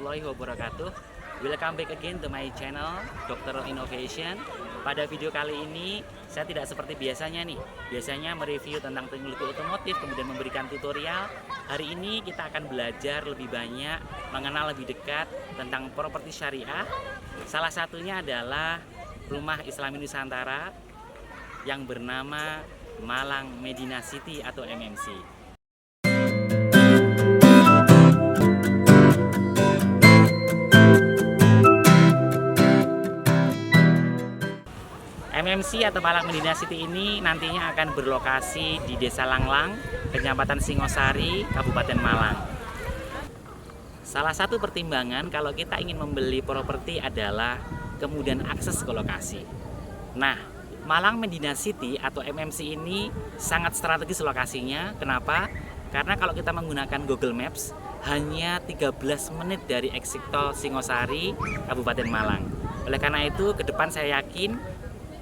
warahmatullahi wabarakatuh. Welcome back again to my channel Dr. Innovation. Pada video kali ini saya tidak seperti biasanya nih. Biasanya mereview tentang teknologi otomotif kemudian memberikan tutorial. Hari ini kita akan belajar lebih banyak, mengenal lebih dekat tentang properti syariah. Salah satunya adalah Rumah Islami Nusantara yang bernama Malang Medina City atau MMC. MMC atau Malang Medina City ini nantinya akan berlokasi di Desa Langlang, Kecamatan Singosari, Kabupaten Malang. Salah satu pertimbangan kalau kita ingin membeli properti adalah kemudian akses ke lokasi. Nah, Malang Medina City atau MMC ini sangat strategis lokasinya. Kenapa? Karena kalau kita menggunakan Google Maps, hanya 13 menit dari exit tol Singosari, Kabupaten Malang. Oleh karena itu, ke depan saya yakin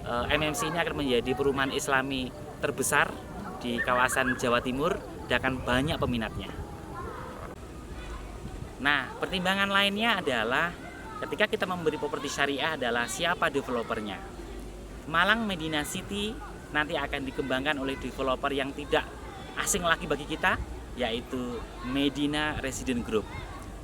MMC ini akan menjadi perumahan Islami terbesar di kawasan Jawa Timur dan akan banyak peminatnya. Nah, pertimbangan lainnya adalah ketika kita memberi properti syariah adalah siapa developernya. Malang Medina City nanti akan dikembangkan oleh developer yang tidak asing lagi bagi kita, yaitu Medina Resident Group.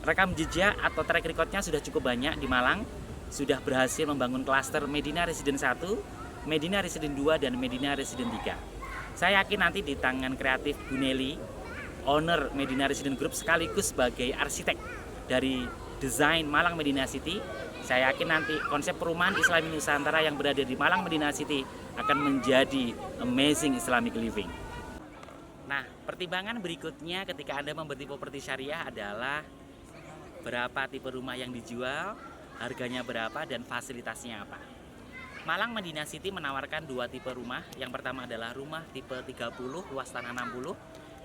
Rekam jejak atau track recordnya sudah cukup banyak di Malang. Sudah berhasil membangun klaster Medina Resident 1, Medina Resident 2, dan Medina Resident 3. Saya yakin nanti di tangan kreatif Bu Nelly, owner Medina Resident Group sekaligus sebagai arsitek dari desain Malang Medina City, saya yakin nanti konsep perumahan Islami Nusantara yang berada di Malang Medina City akan menjadi amazing Islamic living. Nah, pertimbangan berikutnya ketika Anda membeli properti syariah adalah berapa tipe rumah yang dijual, harganya berapa, dan fasilitasnya apa. Malang Medina City menawarkan dua tipe rumah. Yang pertama adalah rumah tipe 30 luas tanah 60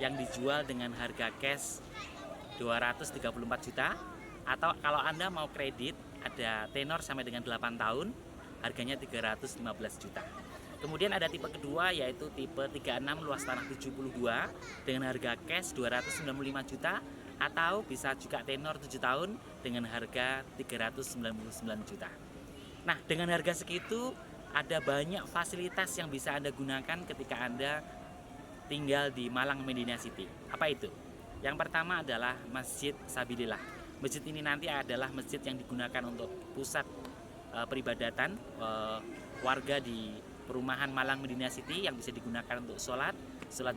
yang dijual dengan harga cash 234 juta, atau kalau Anda mau kredit ada tenor sampai dengan 8 tahun, harganya 315 juta. Kemudian ada tipe kedua yaitu tipe 36 luas tanah 72 dengan harga cash 295 juta, atau bisa juga tenor 7 tahun dengan harga 399 juta. Nah, dengan harga segitu ada banyak fasilitas yang bisa Anda gunakan ketika Anda tinggal di Malang Medina City. Apa itu? Yang pertama adalah Masjid Sabilillah. Masjid ini nanti adalah masjid yang digunakan untuk pusat peribadatan warga di perumahan Malang Medina City yang bisa digunakan untuk sholat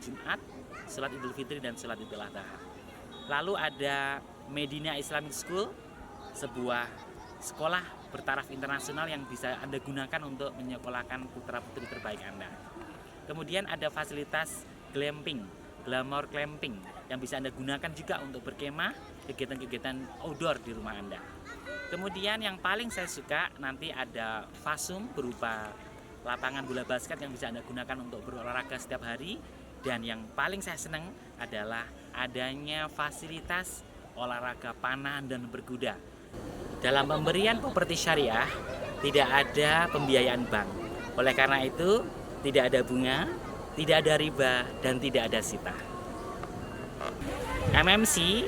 Jumat, sholat Idul Fitri, dan sholat Idul Adha. Lalu ada Medina Islamic School, sebuah sekolah bertaraf internasional yang bisa Anda gunakan untuk menyekolahkan putra-putri terbaik Anda. Kemudian ada fasilitas glamping, glamour glamping yang bisa Anda gunakan juga untuk berkemah, kegiatan-kegiatan outdoor di rumah Anda. Kemudian yang paling saya suka nanti ada Fasum berupa lapangan bola basket yang bisa Anda gunakan untuk berolahraga setiap hari. Dan yang paling saya senang adalah adanya fasilitas olahraga panah dan berkuda. Dalam pemberian properti syariah tidak ada pembiayaan bank. Oleh karena itu tidak ada bunga, tidak ada riba, dan tidak ada sita. MMC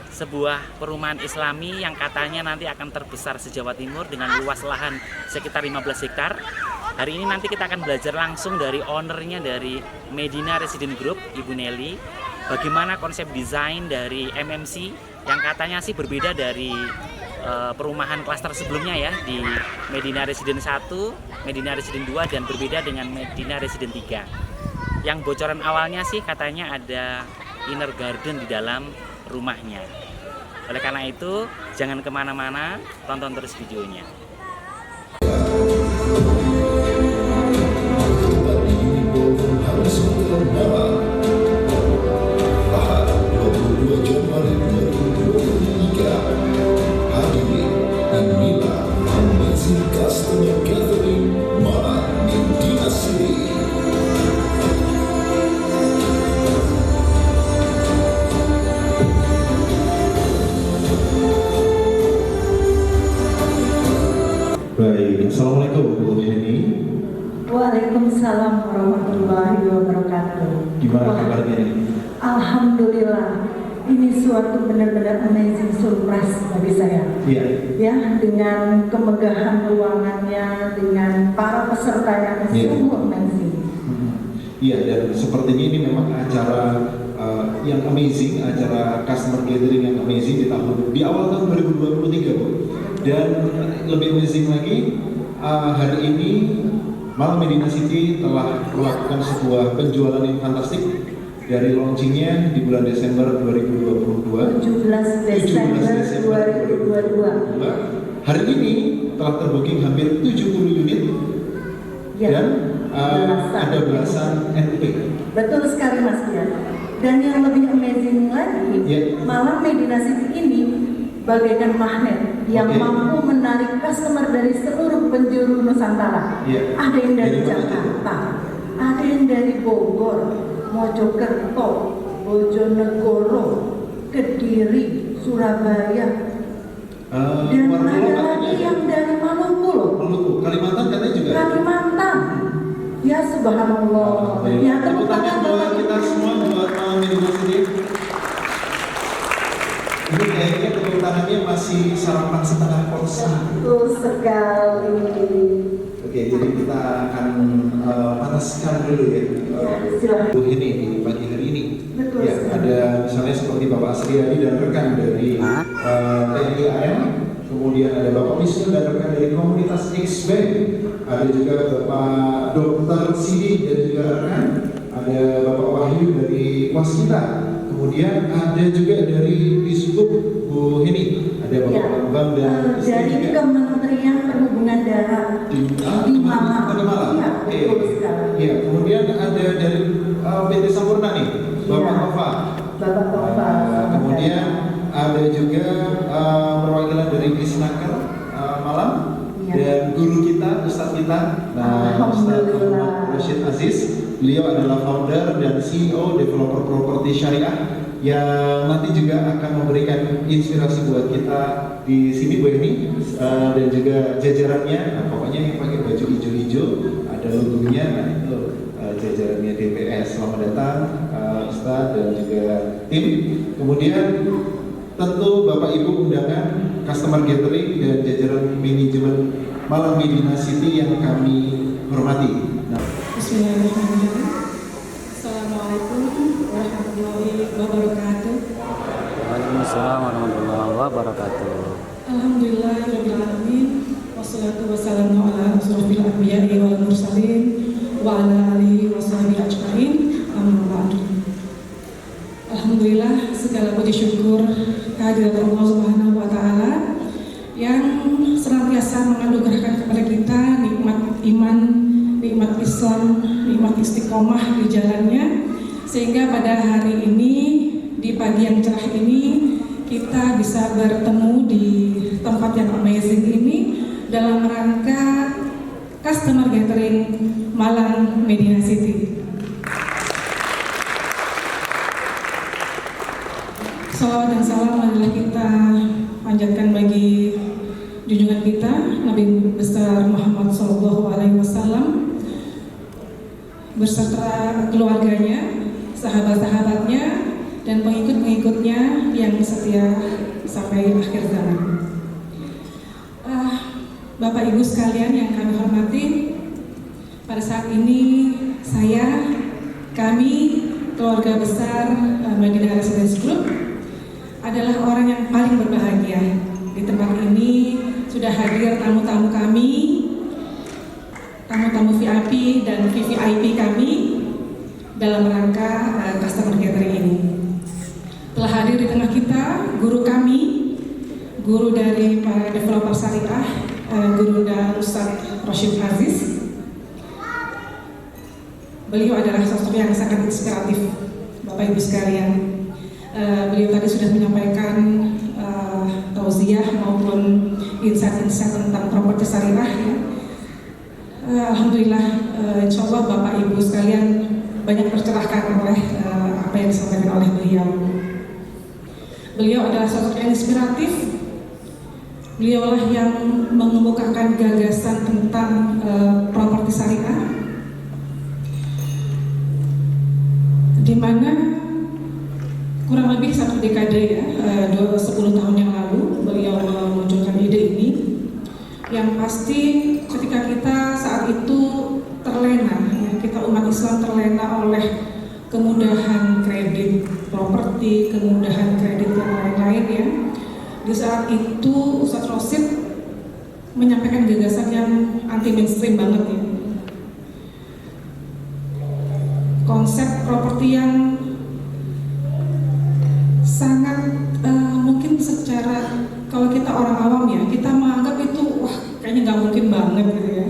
sebuah perumahan Islami yang katanya nanti akan terbesar se-Jawa Timur dengan luas lahan sekitar 15 hektar. Hari ini nanti kita akan belajar langsung dari ownernya dari Medina Resident Group, Ibu Nelly, bagaimana konsep desain dari MMC yang katanya sih berbeda dari perumahan klaster sebelumnya ya, di Medina Resident 1, Medina Resident 2, dan berbeda dengan Medina Resident 3. Yang bocoran awalnya sih katanya ada inner garden di dalam rumahnya. Oleh karena itu jangan kemana-mana, tonton terus videonya. Baik, Assalamualaikum Bu Henny. Waalaikumsalam warahmatullahi wabarakatuh. Gimana kabarnya ini? Alhamdulillah, ini suatu benar-benar amazing surprise bagi saya. Iya. Ya, dengan kemegahan ruangannya, dengan para peserta yang sungguh amazing. Iya, dan sepertinya ini memang acara yang amazing, acara customer gathering yang amazing di awal tahun 2023, Bu. Dan lebih amazing lagi, hari ini Malang Medina City telah melakukan sebuah penjualan yang fantastik dari launchingnya di bulan Desember 2022. 17 Desember 2022. Hari ini telah terbooking hampir 70 unit Ya, dan ada belasan NP. betul sekali Mas Dian. Dan yang lebih amazing lagi, Malang Medina City ini bagaikan magnet yang mampu menarik customer dari seluruh penjuru Nusantara. Ada yang dari Jakarta, ada yang dari Bogor, Mojokerto, Bojonegoro, Kediri, Surabaya, dan ada lagi yang dari Maluku loh. Maluku, Kalimantan katanya juga. Kalimantan. Ya subhanallah. Ya tepuk tangan buat kita semua buat Malang Medina City. Ini kayaknya tepuk tangannya masih sarapan setengah porsi. Betul sekali. Oke, jadi kita akan panaskan dulu ya. Silakan. Ini di pagi hari ini. Betul Ya, sekali. ada misalnya seperti Bapak Asriadi dan rekan dari TNI AM, kemudian ada Bapak Wisnu dan rekan dari komunitas X-Bank, ada juga Bapak Dr. Sidi dan juga rekan, ada Bapak Wahyu dari Waskita, kemudian ada juga dari Disbuk Bu Heni, ada Bapak Bambang dan dari Kementerian Perhubungan Darat di Malang. Iya, betul sekali. Iya, kemudian ada dari PT Sampurna nih, Bapak Tova. Bapak Tova. Kemudian ada juga perwakilan dari Krisnaker Malang dan guru kita, Ustadz kita, Ustadz Muhammad Rashid Aziz. Beliau adalah founder dan CEO Developer Properti Syariah yang nanti juga akan memberikan inspirasi buat kita di sini Bu Eni dan juga jajarannya. Nah, pokoknya yang pakai baju hijau-hijau ada logonya, nah itu jajarannya DPS. Selamat datang Ustadz dan juga tim. Kemudian tentu Bapak Ibu undangan, customer gathering dan jajaran manajemen Malang Medina City yang kami hormati. Bismillahirrahmanirrahim. Assalamualaikum warahmatullahi wabarakatuh. Waalaikumsalam warahmatullahi wabarakatuh. Alhamdulillahirrahmanirrahim. Wassalatu wassalamu ala asrofil anbiya'i wal mursalin wa ala alihi wa sahbihi ajma'in. Amma ba'du. Alhamdulillah, segala puji syukur kehadirat Allah Subhanahu wa taala yang senantiasa menganugerahkan kepada kita nikmat iman, nikmat Islam, nikmat istiqomah di jalannya, sehingga pada hari ini, di pagi yang cerah ini, kita bisa bertemu di tempat yang amazing ini dalam rangka customer gathering Malang Medina City. Salawat dan salam adalah kita panjatkan bagi junjungan kita Nabi besar Muhammad SAW beserta keluarganya, sahabat-sahabatnya, dan pengikut-pengikutnya yang setia sampai akhir zaman. Bapak Ibu sekalian yang kami hormati, pada saat ini kami keluarga besar Medina Residence Group adalah orang yang paling berbahagia. Di tempat ini sudah hadir tamu-tamu kami, tamu-tamu VIP dan VVIP kami dalam rangka customer gathering ini. Telah hadir di tengah kita guru kami, guru dari para developer syariah, Guru dan Ustadz Rashid Aziz. Beliau adalah sosok yang sangat inspiratif, Bapak Ibu sekalian. Beliau tadi sudah menyampaikan tauziah maupun insight-insight tentang properti syariah. Alhamdulillah, insya Allah Bapak Ibu sekalian banyak tercerahkan oleh apa yang disampaikan oleh beliau. Beliau adalah sosok yang inspiratif. Beliaulah yang mengemukakan gagasan tentang properti syariah, di mana kurang lebih 1 dekade ya, 10 tahun yang lalu beliau memunculkan ide ini. Yang pasti ketika kita saat itu terlena, ya, kita umat Islam terlena oleh kemudahan kredit properti, kemudahan kredit yang lain-lain ya. Di saat itu Ustadz Rosid menyampaikan gagasan yang anti mainstream banget ya. Konsep properti yang sangat mungkin secara, kalau kita orang awam ya, kita menganggap itu wah kayaknya nggak mungkin banget gitu ya.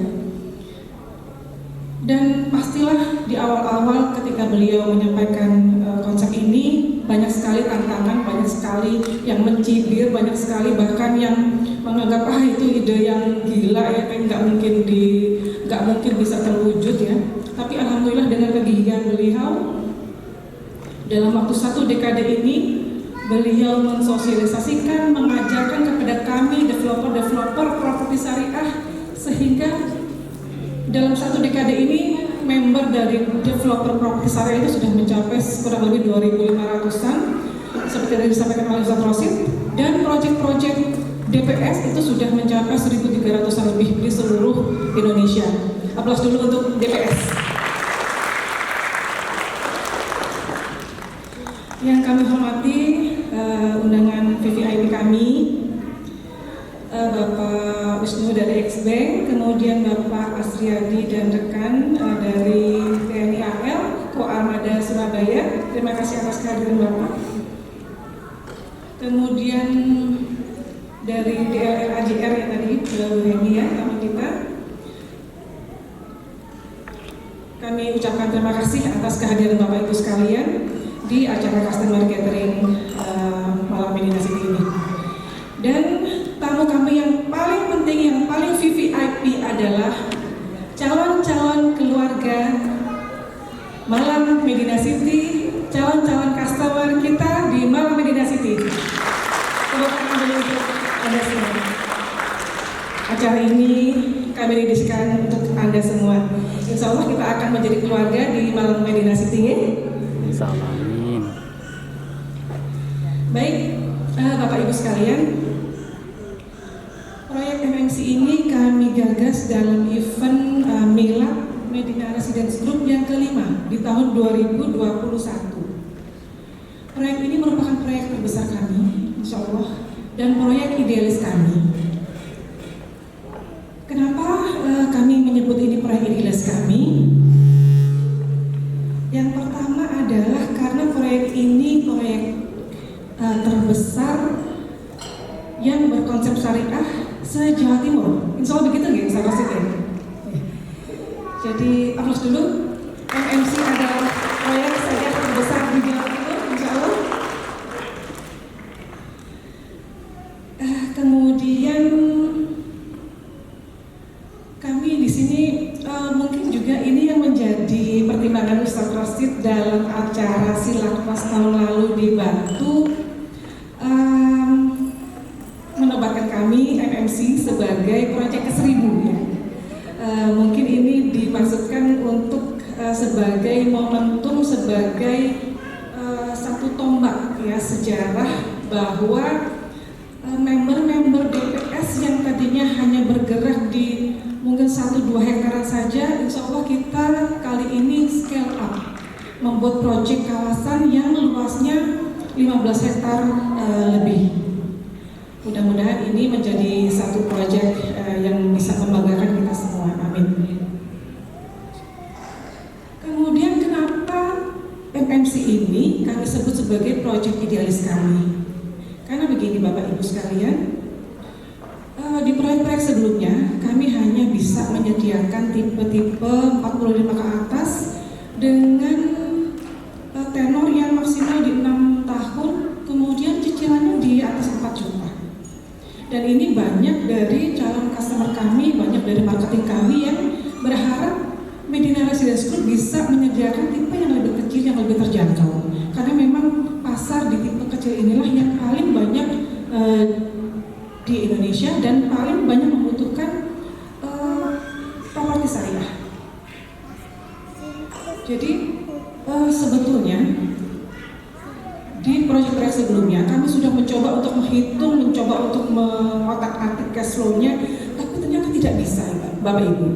Dan pastilah di awal-awal ketika beliau menyampaikan konsep ini, banyak sekali tantangan, banyak sekali yang mencibir, banyak sekali bahkan yang menganggap itu ide yang gila ya, kayak nggak mungkin bisa terwujud ya. Tapi alhamdulillah dengan kegigihan beliau dalam waktu 1 dekade ini, beliau mensosialisasikan, mengajarkan kepada kami developer properti syariah, sehingga dalam 1 dekade ini member dari developer properti syariah itu sudah mencapai kurang lebih 2.500-an seperti yang disampaikan oleh Ustadz Rosid, dan proyek-proyek DPS itu sudah mencapai 1.300-an lebih di seluruh Indonesia. Aplaus dulu untuk DPS. Yang kami hormati undangan VVIP kami, Bapak Wisnu dari X-Bank, kemudian Bapak Asriadi dan rekan dari TNI AL, Koarmada Surabaya. Terima kasih atas kehadiran Bapak. Kemudian dari DLR AJR yang tadi Bu Heni ya, teman kita. Kami ucapkan terima kasih atas kehadiran Bapak Ibu sekalian di acara Customer Gathering malam Medina City ini. Dan tamu kami yang paling penting, yang paling VVIP adalah calon-calon keluarga malam Medina City, calon-calon customer kita di malam Medina City. Tepuk tangan dulu untuk Anda semua. Acara ini kami dedikasikan untuk Anda semua. Insya Allah kita akan menjadi keluarga di malam Medina City ya. Insya Allah. Amin. Baik, Bapak Ibu sekalian, proyek MMC ini kami gagas dalam event Milad Medina Residence Group yang kelima di tahun 2021. Proyek ini merupakan proyek terbesar kami, insya Allah, dan proyek idealis kami. Kenapa kami menyebut ini proyek idealis kami? Yang pertama adalah karena proyek ini proyek terbesar yang berkonsep syariah se-Jawa Timur. Insya Allah begitu nggak, Ustaz Rosid ya? Jadi aplaus dulu. MMC adalah proyek syariah terbesar di Jawa Timur, insya Allah. Kemudian kami di sini mungkin juga ini yang menjadi pertimbangan Ustaz Rosid dalam acara Silakwas tahun lalu di Batu, menobatkan kami MMC sebagai proyek ke-1000 ya. Mungkin ini dimaksudkan untuk sebagai momentum, sebagai satu tombak ya sejarah bahwa member-member DPS yang tadinya hanya bergerak di mungkin 1-2 hektaran saja, insya Allah kita kali ini scale up, membuat proyek kawasan yang luasnya 15 hektar lebih. Mudah-mudahan ini menjadi satu proyek yang bisa membanggakan kita semua. Amin. Kemudian kenapa MMC ini kami sebut sebagai proyek idealis kami? Karena begini Bapak Ibu sekalian, di proyek-proyek sebelumnya kami hanya bisa menyediakan tipe-tipe 45 ke atas dengan tenor yang maksimal di 6 tahun, kemudian cicilannya di atas 4 juta. Dan ini banyak dari calon customer kami, banyak dari marketing kami yang berharap Medina Residence Group bisa menyediakan tipe yang lebih kecil, yang lebih terjangkau. Karena memang pasar di tipe kecil inilah yang paling banyak di Indonesia dan paling banyak membutuhkan properti syariah. Jadi sebetulnya di proyek-proyek sebelumnya kami sudah mencoba untuk menghitung, mencoba untuk mengotak-atik cash flow-nya, tapi ternyata tidak bisa, Bapak Ibu.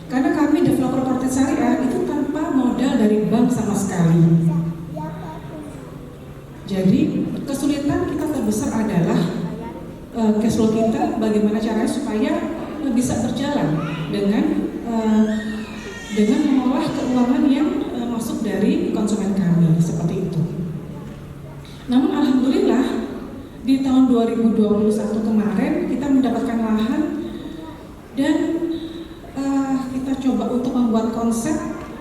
Karena kami developer properti syariah itu tanpa modal dari bank sama sekali. Jadi kesulitan kita terbesar adalah cash flow kita, bagaimana caranya supaya bisa berjalan dengan mengolah keuangan yang masuk dari konsumen kami, seperti itu. Namun alhamdulillah di tahun 2021 kemarin kita mendapatkan lahan dan kita coba untuk membuat konsep,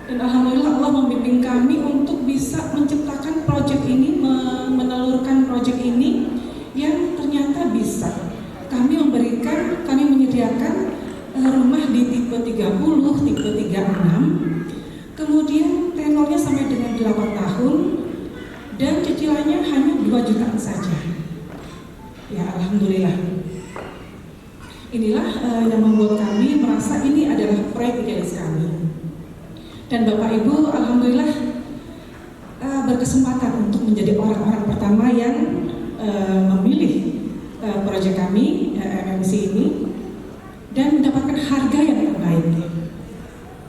dan alhamdulillah Allah membimbing kami untuk bisa menciptakan proyek ini, menelurkan proyek ini yang ternyata bisa. Kami menyediakan rumah di tipe 30, tipe 36, kemudian tenornya sampai dengan 8 tahun, dan cicilannya hanya 2 jutaan saja. Ya alhamdulillah. Inilah yang membuat kami merasa ini adalah proyek idealis kami. Dan Bapak Ibu alhamdulillah berkesempatan untuk menjadi orang-orang pertama yang memilih proyek kami MMC ini dan mendapatkan harga yang terbaik.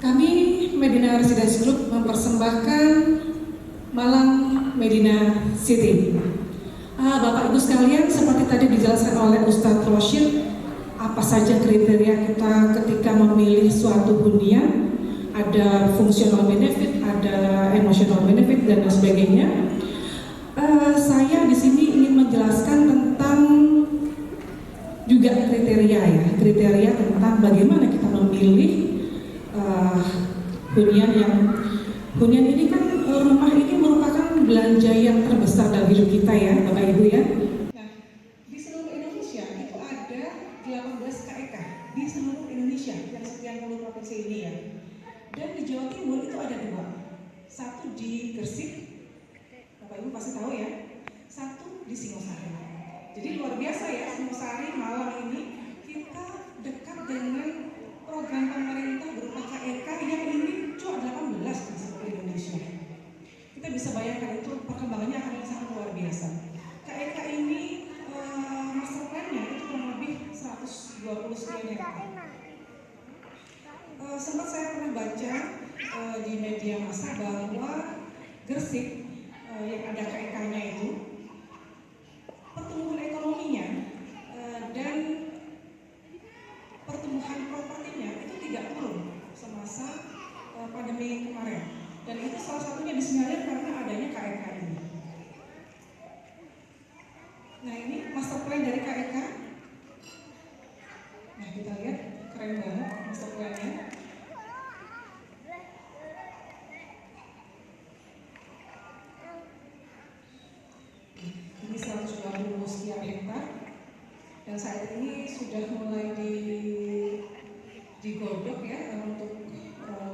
Kami Medina Residence Group mempersembahkan Malang Medina City. Bapak Ibu sekalian, seperti tadi dijelaskan oleh Ustadz Rosyid, apa saja kriteria kita ketika memilih suatu hunian? Ada fungsional benefit, ada emotional benefit, dan lain sebagainya. Saya di sini ingin menjelaskan tentang juga kriteria tentang bagaimana kita memilih hunian ini kan rumah ini merupakan belanja yang terbesar dalam hidup kita ya, Bapak Ibu ya. Nah, di seluruh Indonesia itu ada 18 KEK di seluruh Indonesia yang sekian puluh provinsi ini ya. Dan di Jawa Timur itu ada 2, satu di Gresik, Bapak Ibu pasti tahu ya, satu di Singosari. Jadi luar biasa ya, Singosari, Malang ini kita dekat dengan program pemerintah berupa KEK yang ini cuma 18 di seluruh Indonesia. Kita bisa bayangkan itu perkembangannya akan sangat luar biasa. KEK ini master plan-nya itu kurang lebih 120 sekian hektar. Sempat saya pernah baca di media massa bahwa Gresik yang ada KEK-nya itu pertumbuhan ekonominya dan pertumbuhan propertinya itu tidak turun semasa pandemi kemarin, dan itu salah satunya disinyalir karena adanya KEK ini. Nah ini master plan dari KEK. Nah kita lihat keren banget master plan-nya. Ini 120 sekian hektar, dan saat ini sudah mulai digodok ya untuk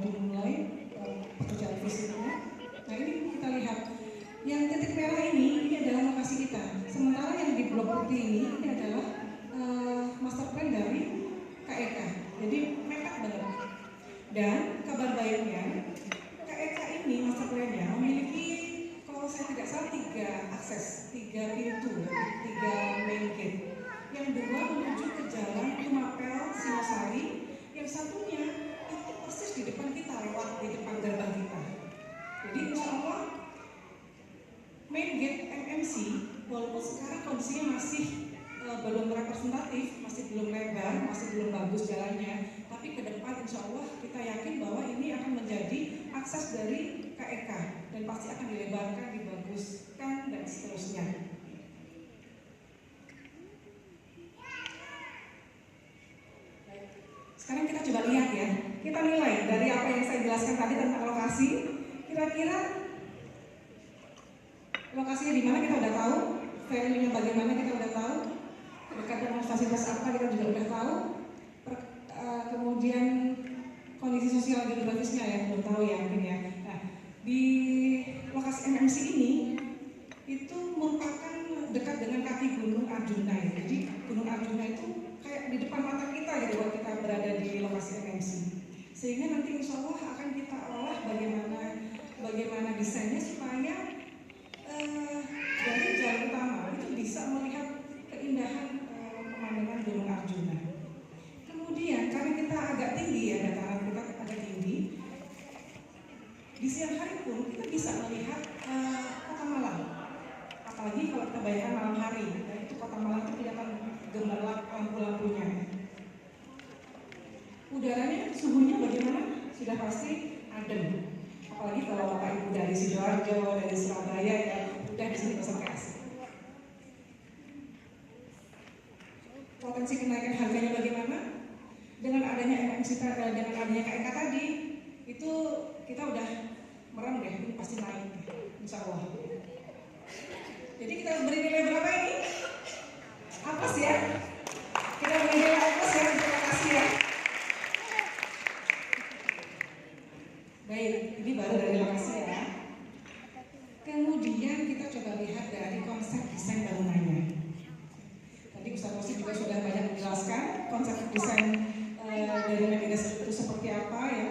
dimulai pekerjaan fisiknya. Nah ini kita lihat yang titik merah ini adalah lokasi kita, sementara yang di blok putih ini adalah master plan dari KEK, jadi mepet banget. Dan kabar baiknya KEK ini master plan-nya memiliki, kalau saya tidak salah, 3 akses, 3 pintu, 3 main gate. Yang 2 menuju ke jalan Tumapel Singosari, yang satunya itu persis di depan kita, lewat di depan gerbang kita. Jadi insya Allah main gate MMC walaupun sekarang kondisinya masih belum representatif, masih belum lebar, masih belum bagus jalannya, tapi ke depan insya Allah kita yakin bahwa ini akan menjadi akses dari KEK dan pasti akan dilebarkan, dibaguskan dan seterusnya. Sekarang kita coba lihat ya, kita nilai dari apa yang saya jelaskan tadi tentang lokasi. Kira-kira lokasinya di mana kita udah tahu, value-nya bagaimana kita udah tahu, dekat dengan fasilitas apa kita juga udah tahu, kemudian kondisi sosial geografisnya ya belum tahu ya mungkin ya. Nah, di lokasi MMC ini itu merupakan dekat dengan kaki Gunung Arjuna ya. Jadi Gunung Arjuna itu kayak di depan mata kita gitu kalau kita berada di lokasi MMC. Sehingga nanti insya Allah akan kita olah bagaimana desainnya supaya di siang hari pun kita bisa melihat kota Malang. Apalagi kalau kita bayangkan malam hari, ya, itu kota Malang itu kelihatan gemerlap lampu-lampunya. Udaranya, suhunya bagaimana? Sudah pasti adem. Apalagi kalau Bapak Ibu dari Sidoarjo, dari Surabaya, ya udah di sini pesan kasih. Potensi kenaikan harganya bagaimana? Dengan adanya dengan adanya KNK tadi, itu kita udah merem deh, ini pasti naik, insya Allah. Jadi kita beri nilai berapa ini? Apes ya? Kita beri nilai apes ya, terima kasih ya. Baik, ini baru dari lokasi ya. Kemudian kita coba lihat dari konsep desain bangunannya. Tadi Ustaz Rosi juga sudah banyak menjelaskan konsep desain dari Medinas itu seperti apa ya.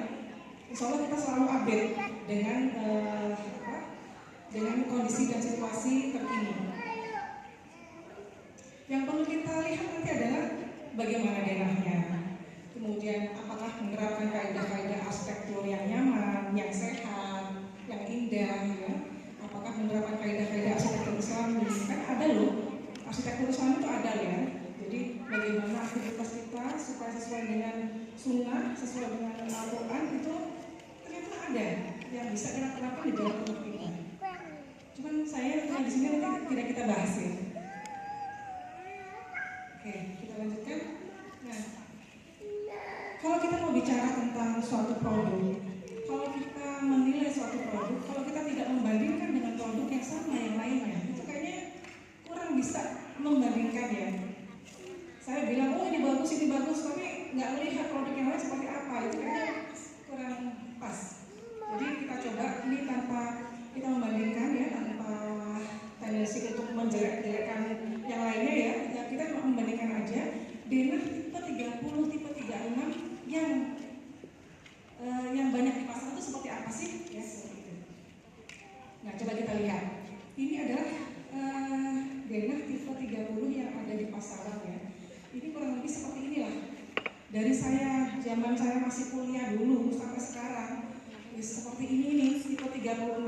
Insya Allah kita selalu update dengan dengan kondisi dan situasi terkini. Yang perlu kita lihat nanti adalah bagaimana denahnya. Kemudian apakah menerapkan kaidah-kaidah arsitektur yang nyaman, yang sehat, yang indah ya. Apakah menerapkan kaidah-kaidah arsitektur Islam? Kan ada loh, arsitektur Islam itu ada ya. Jadi bagaimana aktivitas kita supaya sesuai dengan sunnah, sesuai dengan Al-Quran itu ternyata ada yang bisa kita terapkan di dalam hidup kita. Cuman saya di sini nanti tidak kita bahas ya. Oke, kita lanjutkan. Nah, kalau kita mau bicara tentang suatu produk, kalau kita menilai suatu produk, kalau kita tidak membandingkan dengan produk yang sama yang lainnya, itu kayaknya kurang bisa membandingkan ya. Saya bilang, oh ini bagus, tapi nggak melihat produk yang lain seperti apa, itu kayaknya kurang pas. Jadi kita coba ini tanpa kita membandingkan ya, tanpa tendensi untuk menjelek-jelekan yang lainnya ya, kita cuma membandingkan aja. Denah tipe 30, tipe 36 yang banyak di pasar itu seperti apa sih? Ya seperti itu. Nah coba kita lihat. Ini adalah denah tipe 30 yang ada di pasaran ya. Ini kurang lebih seperti inilah. Dari zaman saya masih kuliah dulu sampai sekarang, seperti ini nih, tipe 36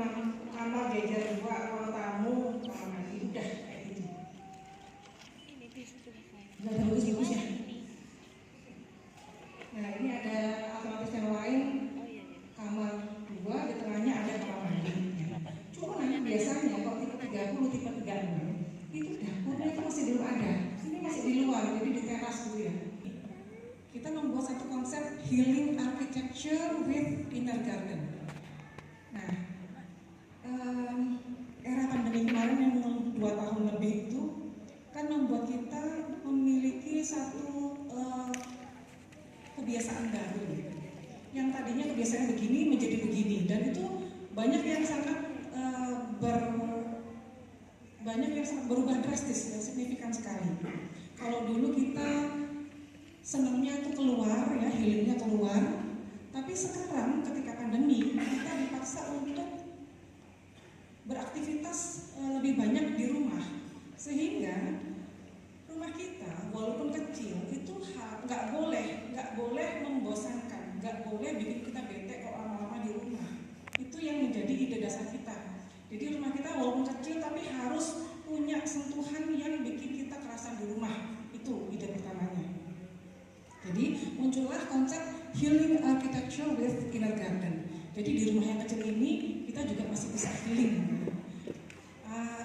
kamar jajar 2, ruang tamu, kamar mandi, udah kayak gitu. Udah bagus-bagus ya. Nah ini ada alternatif yang lain, kamar 2, di tengahnya ada kamar mandi. Cuma biasanya kalau tipe 30, tipe 36 itu dapurnya itu masih belum ada. Ini masih di luar, jadi di teras dulu ya. Kita membuat satu konsep healing architecture with inner garden. Nah, era pandemi kemarin yang 2 tahun lebih itu kan membuat kita memiliki satu kebiasaan baru. Yang tadinya kebiasaan begini menjadi begini, dan itu banyak yang sangat berubah drastis, ya, signifikan sekali. Kalau dulu kita senangnya itu keluar, ya healingnya keluar, tapi sekarang ketika pandemi kita dipaksa untuk beraktivitas lebih banyak di rumah, sehingga rumah kita walaupun kecil itu nggak boleh membosankan, nggak boleh bikin kita bete kalau lama-lama di rumah. Itu yang menjadi ide dasar kita. Jadi rumah kita walaupun kecil tapi harus punya sentuhan yang bikin kita kerasa di rumah. Itu ide pertamanya. Jadi muncullah konsep healing architecture with inner garden. Jadi di rumah yang kecil ini kita juga masih bisa healing.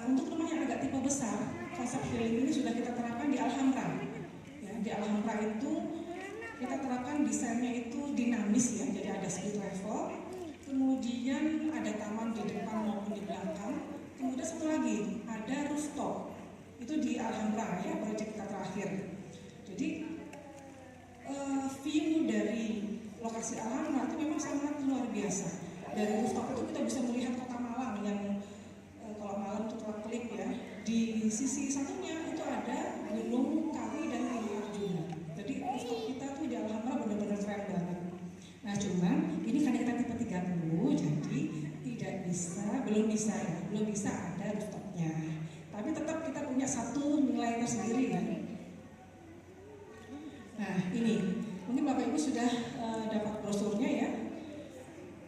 Untuk rumah yang agak tipe besar, konsep healing ini sudah kita terapkan di Alhambra. Ya, di Alhambra itu kita terapkan desainnya itu dinamis ya, jadi ada split level. Kemudian ada taman di depan maupun di belakang. Kemudian satu lagi ada rooftop. Itu di Alhambra ya, proyek kita terakhir. Jadi view dari lokasi Alhambra itu memang sangat luar biasa. Dari rooftop itu kita bisa melihat kota Malang yang kalau malam itu terkelip ya. Di sisi satunya itu ada Gunung Kawi dan Gili Arjuna. Jadi rooftop kita tuh di Alhambra benar-benar keren banget. Nah cuman ini karena kita tipe 30, jadi belum bisa ada rooftopnya. Tapi tetap kita punya satu nilai tersendiri kan. Nah ini mungkin Bapak Ibu sudah dapat brosurnya ya.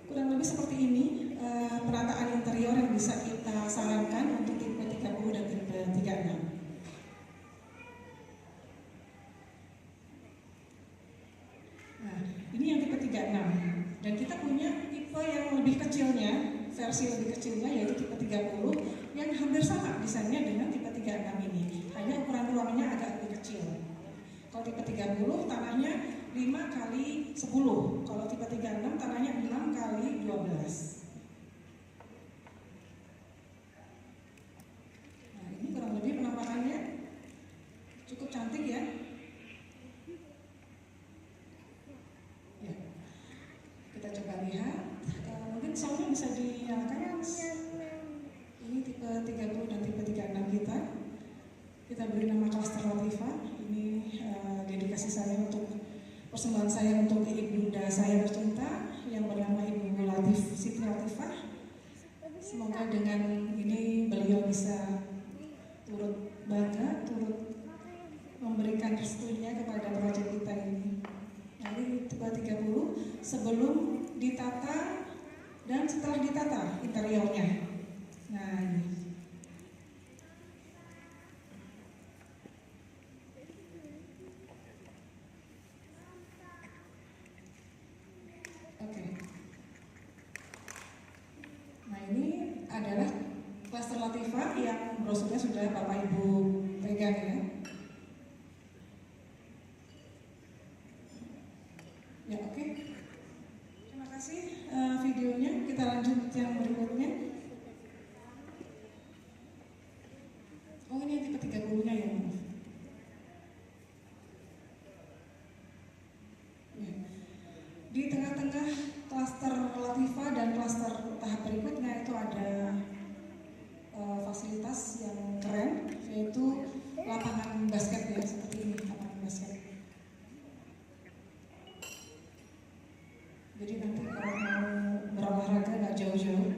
Kurang lebih lebih seperti ini penataan interior yang bisa kita sarankan untuk tipe 30 dan tipe 36. Nah, ini yang tipe 36. Dan kita punya tipe yang lebih kecilnya, versi lebih kecilnya yaitu tipe 30 yang hampir sama desainnya dengan tipe 36 ini. Hanya ukuran ruangnya agak lebih kecil. Kalau tipe 30 tanahnya 5 kali 10. Kalau tipe 36 tanahnya 6 kali 12. Nah, ini kurang lebih penampakannya cukup cantik ya. Ya. Kita coba lihat. Mungkin soundnya bisa dinyalakan. Ini tipe 30 dan tipe 36 kita. Kita beri nama Cluster Latifah. Ini dedikasi saya untuk persembahan saya untuk ibunda saya tercinta yang bernama Ibu Latif Siti Latifah. Semoga dengan ini beliau bisa turut bangga, turut memberikan restunya kepada proyek kita ini. Nah, ini tipe 30 sebelum ditata dan setelah ditata interiornya. Nah, ini. Oke. Nah, ini adalah Cluster Latifah yang brosurnya sudah Bapak Ibu pegang ya. Ya, oke. Terima kasih videonya. Kita lanjut yang berikutnya. Oh, ini yang tipe 30-nya ya, maaf. Ya. Di tengah-tengah klaster Latifah dan klaster tahap berikutnya itu ada fasilitas yang keren, yaitu lapangan basket ya, seperti ini lapangan basket. Jadi nanti kalau mau berolahraga nggak jauh-jauh.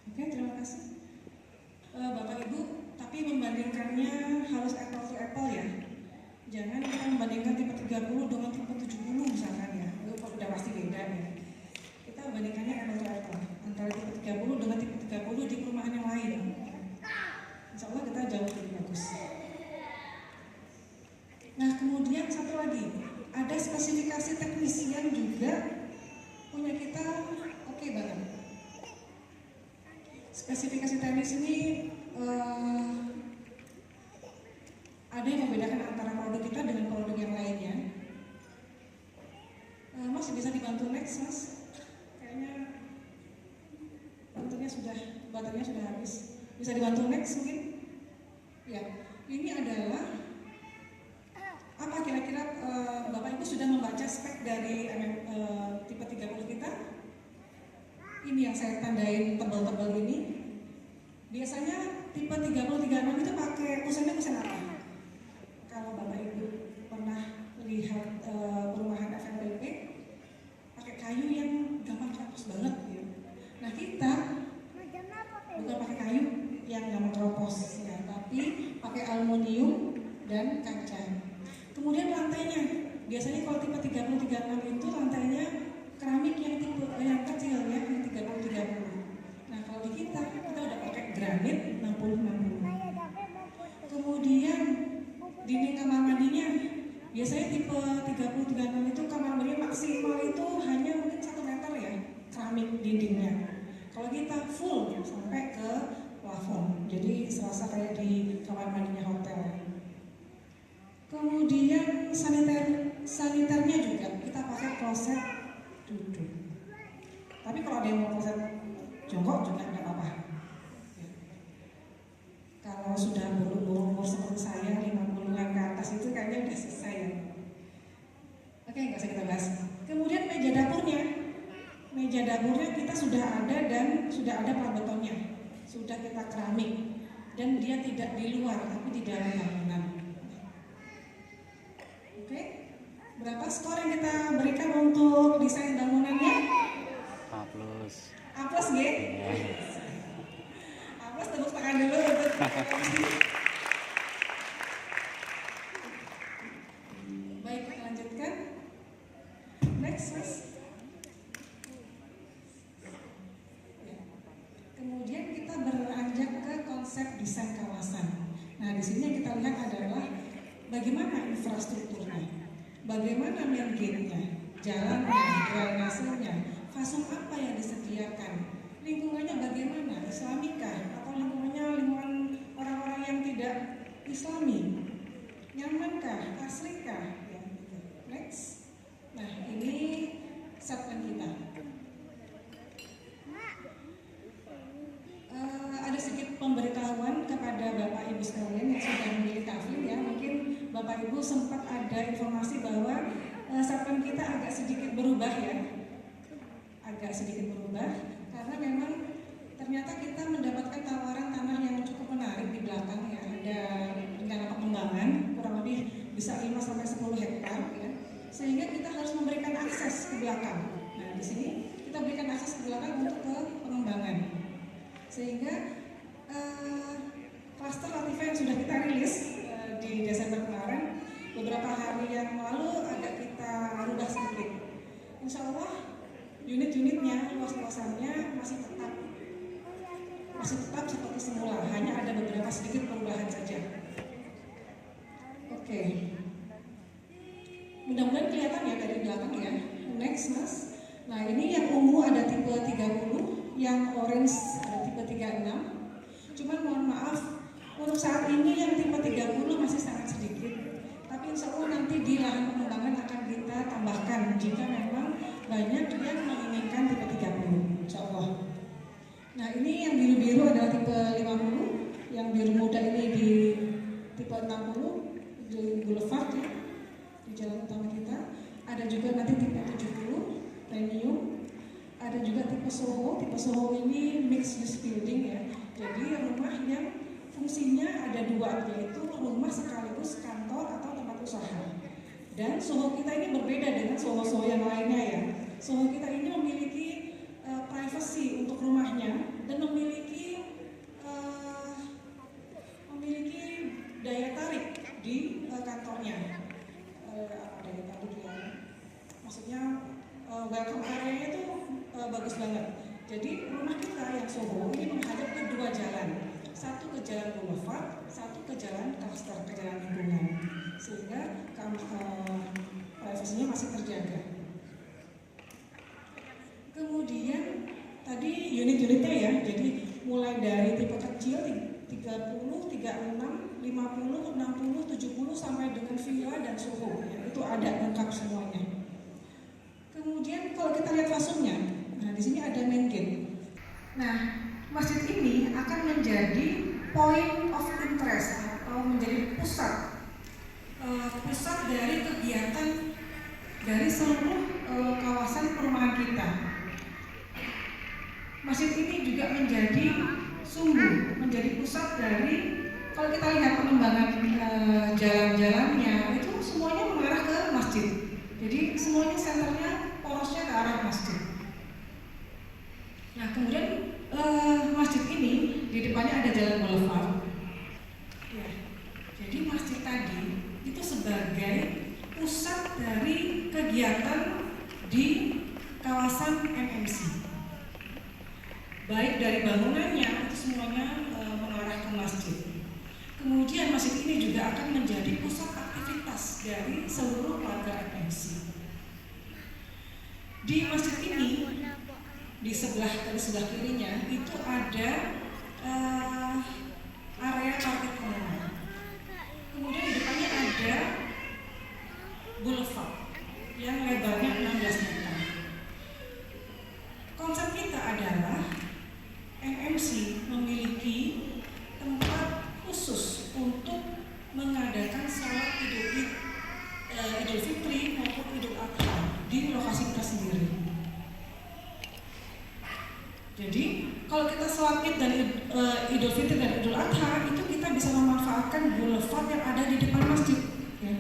Oke, terima kasih. Bapak Ibu, tapi membandingkannya harus apple to apple ya. Jangan kita membandingkan tipe 30 dengan tipe 70 misalkan ya. Itu udah pasti beda ya. Kita bandingkannya apple to apple antara tipe 30 dengan tipe 30 di perumahan yang lain. Insya Allah kita jauh lebih bagus. Nah, kemudian satu lagi, ada spesifikasi teknis yang juga punya kita oke banget. Spesifikasi teknis ini ada yang membedakan antara produk kita dengan produk yang lainnya. Mas bisa dibantu next, Mas? Kayaknya baterainya sudah habis. Bisa dibantu next mungkin? Ya, ini adalah apa kira-kira Bapak Ibu sudah membaca spek dari tipe 30 kita? Ini yang saya tandain tebal-tebal ini. Biasanya tipe 30-36 itu pakai kusennya kusen apa? Kalau Bapak Ibu pernah lihat perumahan FNPP pakai kayu yang gampang keropos banget gitu. Nah, kita bukan pakai kayu yang gampang keropos ya, tapi pakai aluminium dan kaca. Kemudian lantainya, biasanya kalau tipe 30-36 itu lantainya keramik yang tipe yang kecil ya, yang 30-30. Nah, kalau di kita udah pakai granit 60-60. Kemudian dinding kamar mandinya biasanya tipe 30-36 itu kamar mandi maksimal itu hanya mungkin 1 meter ya keramik dindingnya. Kalau kita full sampai ke plafon, jadi serasa kayak di kamar mandinya hotel. Kemudian saniternya juga kita pakai kloset duduk. Tapi kalau ada yang mau kloset jongkok juga tidak apa-apa. Kalau sudah berumur seperti saya 50-an ke atas itu kayaknya udah selesai ya. Oke, nggak usah kita bahas. Kemudian meja dapurnya kita sudah ada dan sudah ada plat betonnya, sudah kita keramik dan dia tidak di luar tapi di dalam bangunan. Oke, berapa skor yang kita berikan untuk desain bangunannya? A+. A+, G? A+, tepuk tangan dulu untuk baik, kita lanjutkan. Next, Mas. bagaimana infrastrukturnya, bagaimana main gate-nya, jalannya, drainasenya, fasum apa yang disediakan, lingkungannya bagaimana, islamikah atau lingkungan orang-orang yang tidak islami, nyamankah, asrikah, ya, gitu. Next. Nah, ini segmen kita. Ada sedikit pemberitahuan kepada Bapak Ibu sekalian yang sudah memilih kafling, ya. Mungkin Bapak Ibu sempat ada informasi bahwa segmen kita agak sedikit berubah, ya. Agak sedikit berubah karena memang ternyata kita mendapatkan tawaran tanah yang cukup menarik di belakang, ya. Ada rencana pengembangan kurang lebih bisa 5-10 hektar, ya. Sehingga kita harus memberikan akses ke belakang. Nah, di sini kita berikan akses ke belakang untuk ke pengembangan. Sehingga klaster Latifah yang sudah kita rilis di Desember kemarin, beberapa hari yang lalu agak kita rubah sedikit. Insya Allah unit-unitnya, luas-luasannya masih tetap seperti semula, hanya ada beberapa sedikit perubahan saja. Oke. Mudah-mudahan kelihatan ya dari belakang, ya. Next, Mas. Nah, ini yang ungu ada tipe 30, yang orange ada tipe 36. Cuman mohon maaf, untuk saat ini yang tipe 30 masih sangat sedikit. Tapi insya Allah nanti di lahan pengembangan akan kita tambahkan jika memang banyak yang menginginkan tipe 30, insya Allah. Nah, ini yang biru-biru adalah tipe 50, yang biru muda ini di tipe 60 di Boulevard, ya, di jalan utama kita. Ada juga nanti tipe 70 premium. Ada juga tipe Soho. Tipe Soho ini mixed use building, ya. Jadi rumah yang fungsinya ada dua, yaitu rumah sekaligus kantor atau tempat usaha. Dan Soho kita ini berbeda dengan Soho-Soho yang lainnya, ya. Soho kita ini memiliki privacy untuk rumahnya dan memiliki daya tarik di kantornya. Daya tarik, ya. Maksudnya welcome area-nya itu bagus banget. Jadi rumah kita yang Soho ini menghadap ke dua jalan, satu ke jalan Boulevard, satu ke jalan cluster, ke jalan lingkungan, sehingga privasinya masih terjaga. Kemudian tadi unit-unitnya, ya, jadi mulai dari tipe kecil 30, 36, 50, 60, 70 sampai dengan villa dan Soho, ya, itu ada lengkap semuanya. Kemudian kalau kita lihat fasumnya, nah di sini ada main gate. Nah, masjid ini akan menjadi point of interest atau menjadi pusat dari kegiatan dari seluruh kawasan perumahan kita. Masjid ini juga menjadi sumbu, menjadi pusat dari, kalau kita lihat pengembangan jalan-jalannya itu semuanya mengarah ke masjid. Jadi semuanya senternya, porosnya ke arah masjid. Nah, kemudian masjid ini di depannya ada jalan boulevard. Ya, jadi masjid tadi itu sebagai pusat dari kegiatan di kawasan MMC. Baik dari bangunannya itu semuanya mengarah ke masjid. Kemudian masjid ini juga akan menjadi pusat aktivitas dari seluruh warga MMC. Di masjid ini, di sebelah kirinya itu ada area parkir umum. Kemudian di depannya ada boulevard yang lebarnya 16 meter. Konsep kita adalah MMC memiliki tempat khusus untuk mengadakan salat Idul Fitri maupun Idul Adha di lokasi kita sendiri. Jadi kalau kita salat Id dan Idul Fitri dan Idul Adha itu kita bisa memanfaatkan boulevard yang ada di depan masjid, ya.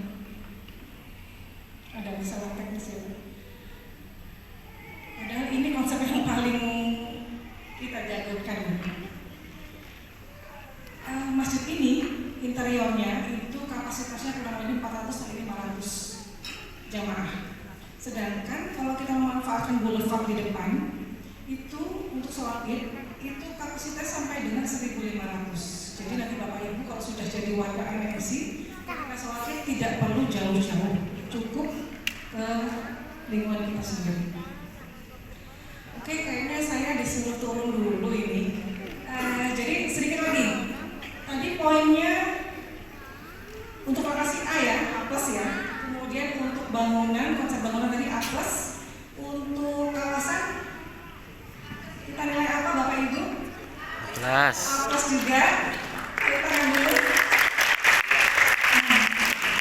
Ada masalah teknis, ya. Padahal ini konsep yang paling kita jagokan. Masjid ini interiornya itu kapasitasnya kurang lebih 400 sampai 500 jamaah. Sedangkan kalau kita memanfaatkan boulevard di depan itu untuk sholat Id itu kapasitas sampai dengan 1.500. Jadi nanti Bapak Ibu kalau sudah jadi warga MMC Kita sholatnya tidak perlu jauh-jauh, cukup ke lingkungan kita sendiri. Oke, kayaknya saya disuruh turun dulu ini. Jadi sedikit lagi. Tadi poinnya untuk lokasi A ya, A+ ya. Kemudian untuk bangunan, konsep bangunan tadi A+. Untuk kawasan kita nilai apa Bapak Ibu? Kelas. A+ juga. Kita dulu.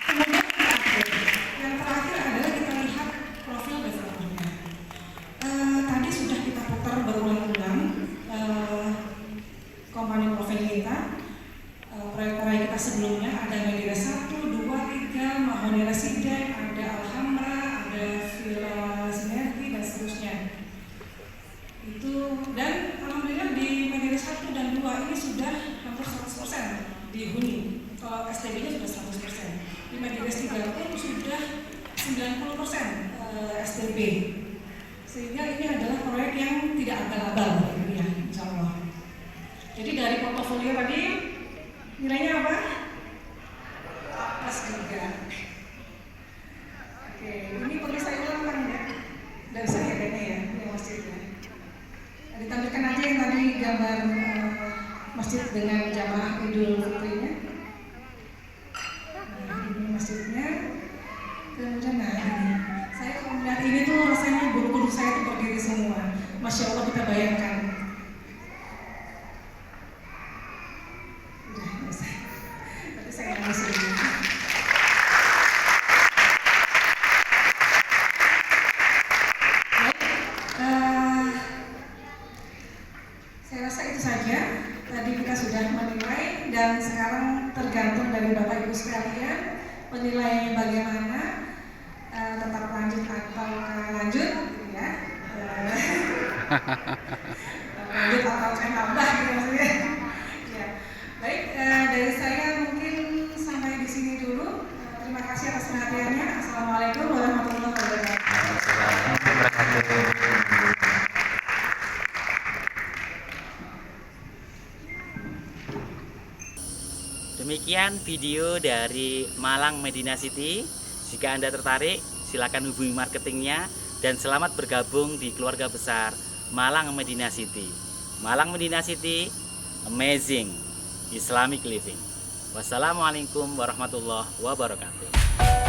Kemudian yang terakhir adalah kita lihat profil developernya. Tadi sudah kita putar berulang-ulang company profil kita, proyek-proyek kita sebelumnya ada Medira 1, 2, 3, Mahoni Residen, ada Alhambra, ada Villa Sinergi dan seterusnya. Itu dan alhamdulillah di Medira 1 dan 2 ini sudah hampir 100% dihuni. Kalau STB-nya sudah 100%. Di Medira 3 pun sudah 90% STB. Sehingga ini adalah proyek yang tidak abal-abal ya, insya Allah. Jadi dari portofolio tadi nilainya apa? A+ juga. Oke, ini perlu saya ulangkan ya. Dari saya kayaknya ya, yang masjidnya. Ditampilkan aja yang tadi gambar masjid dengan jamaah Idul Fitrinya. Nah, ini masjidnya. Kemudian nah ini. Saya kalau melihat ini tuh rasanya bulu-bulu saya tuh berdiri semua. Masya Allah, kita bayangkan. Udah, nggak usah. Berarti saya nggak bisa ini. Baik, saya rasa itu saja. Tadi kita sudah menilai dan sekarang tergantung dari Bapak Ibu sekalian penilaiannya bagaimana. Tetap lanjut atau lanjut gitu ya. Lanjut atau saya tambah gitu maksudnya. Ya. Baik, dari saya mungkin sampai di sini dulu. Terima kasih atas perhatiannya. Assalamualaikum warahmatullahi wabarakatuh. Demikian video dari Malang Medina City. Jika Anda tertarik, silakan hubungi marketingnya dan selamat bergabung di keluarga besar Malang Medina City. Malang Medina City, amazing Islamic living. Wassalamualaikum warahmatullahi wabarakatuh.